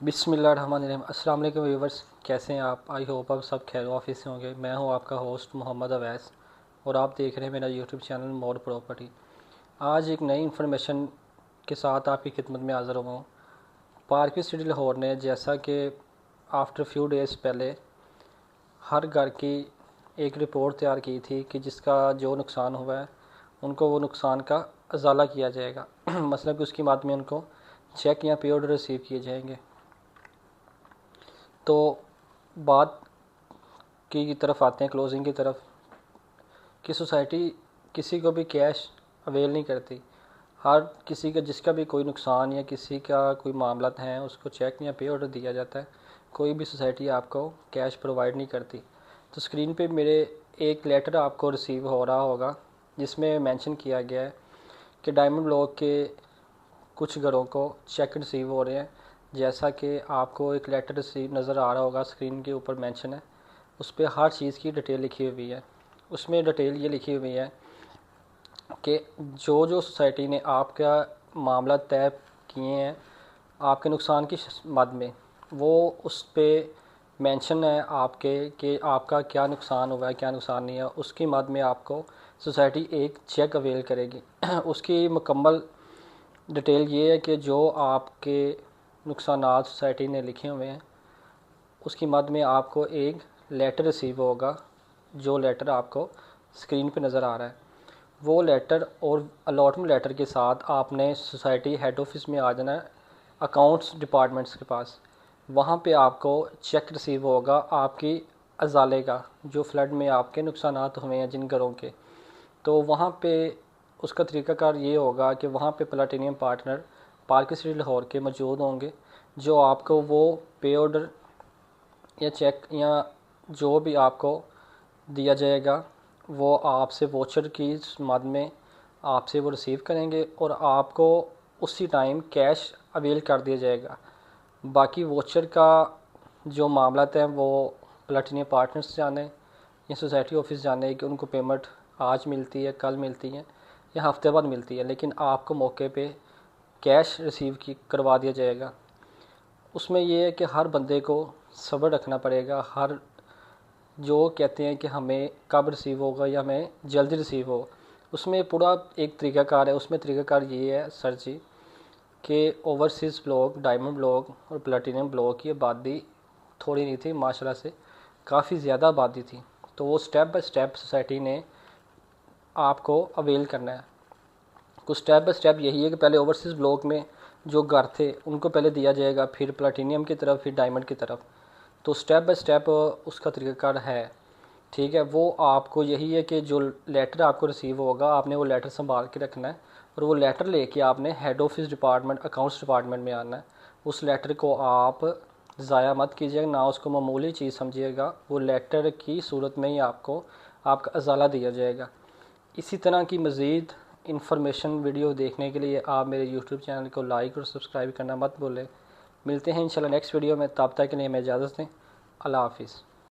बिस्मिल्लाहिर्रहमानिर्रहीम। अस्सलाम वालेकुम व्यूवर्स, कैसे हैं आप? आई होप आप सब खैर ऑफिस से होंगे। मैं हूं आपका होस्ट मोहम्मद अवैस और आप देख रहे हैं मेरा यूट्यूब चैनल मोर प्रॉपर्टी। आज एक नई इन्फॉर्मेशन के साथ आपकी खिदमत में हाज़िर हुआ हूँ। पार्क सिटी लाहौर ने जैसा कि आफ्टर फ्यू डेज़ पहले हर घर की एक रिपोर्ट तैयार की थी कि जिसका जो नुकसान हुआ है उनको वो नुकसान का अजाला किया जाएगा मतलब कि उसकी बाद में उनको चेक या पे ऑर्डर रिसीव किए जाएंगे। तो बात की तरफ आते हैं, क्लोजिंग की तरफ, कि सोसाइटी किसी को भी कैश अवेल नहीं करती। हर किसी का जिसका भी कोई नुकसान या किसी का कोई मामला है उसको चेक या पे ऑर्डर दिया जाता है। कोई भी सोसाइटी आपको कैश प्रोवाइड नहीं करती। तो स्क्रीन पे मेरे एक लेटर आपको रिसीव हो रहा होगा जिसमें मेंशन किया गया है कि डायमंड ब्लॉक के कुछ घरों को चेक रिसीव हो रहे हैं। जैसा कि आपको एक लेटर रिसीव नज़र आ रहा होगा, स्क्रीन के ऊपर मेंशन है, उस पर हर चीज़ की डिटेल लिखी हुई है। उसमें डिटेल ये लिखी हुई है कि जो जो सोसाइटी ने आपका मामला तय किए हैं आपके नुकसान की मद में, वो उस पर मेंशन है आपके कि आपका क्या नुकसान हुआ है, क्या नुकसान नहीं है। उसकी मद में आपको सोसाइटी एक चेक अवेल करेगी उसकी मुकम्मल डिटेल ये है कि जो आपके नुकसानात सोसाइटी ने लिखे हुए हैं उसकी मद में आपको एक लेटर रिसीव होगा। जो लेटर आपको स्क्रीन पे नज़र आ रहा है, वो लेटर और अलॉटमेंट लेटर के साथ आपने सोसाइटी हेड ऑफिस में आ जाना है, अकाउंट्स डिपार्टमेंट्स के पास। वहाँ पे आपको चेक रिसीव होगा आपकी अजाले का, जो फ्लड में आपके नुकसानात हुए हैं जिन घरों के। तो वहाँ पे उसका तरीक़ाकार ये होगा कि वहाँ पे platinum partner park city Lahore के मौजूद होंगे, जो आपको वो पे ऑर्डर या चेक या जो भी आपको दिया जाएगा वो आपसे वोचर की मद में आपसे वो रिसीव करेंगे और आपको उसी टाइम कैश अवेल कर दिया जाएगा। बाकी वोचर का जो मामला है वो प्लैटिनियम पार्टनर्स जाने या सोसाइटी ऑफिस जाने कि उनको पेमेंट आज मिलती है, कल मिलती है या हफ्ते बाद मिलती है, लेकिन आपको मौके पे कैश रिसीव की करवा दिया जाएगा। उसमें ये है कि हर बंदे को सब्र रखना पड़ेगा। हर जो कहते हैं कि हमें कब रिसीव होगा या हमें जल्दी रिसीव हो, उसमें पूरा एक तरीक़ाकार है। उसमें तरीक़ाकार ये है सर जी कि ओवरसीज़ ब्लॉक, डायमंड ब्लॉक और प्लैटिनम ब्लॉक की आबादी थोड़ी नहीं थी, माशाल्लाह से काफ़ी ज़्यादा आबादी थी। तो वो स्टेप बाय स्टेप सोसाइटी ने आपको अवेल करना है। कुछ स्टेप बाय स्टेप यही है कि पहले ओवरसीज़ ब्लॉक में जो घर थे उनको पहले दिया जाएगा, फिर प्लैटिनियम की तरफ, फिर डायमंड की तरफ। तो स्टेप बाय स्टेप उसका तरीक़ाकार है, ठीक है। वो आपको यही है कि जो लेटर आपको रिसीव होगा आपने वो लेटर संभाल के रखना है और वो लेटर लेके आपने head office department, accounts department में आना है। उस लेटर को आप ज़ाया मत कीजिएगा, ना उसको मामूली चीज़ समझिएगा। वो लेटर की सूरत में ही आपको आपका अजाला दिया जाएगा। इसी तरह की मज़ीद इंफॉर्मेशन वीडियो देखने के लिए आप मेरे यूट्यूब चैनल को लाइक और सब्सक्राइब करना मत भूलें। मिलते हैं इंशाल्लाह नेक्स्ट वीडियो में, तब तक के लिए हमें इजाज़त दें। अल्लाह हाफिज़।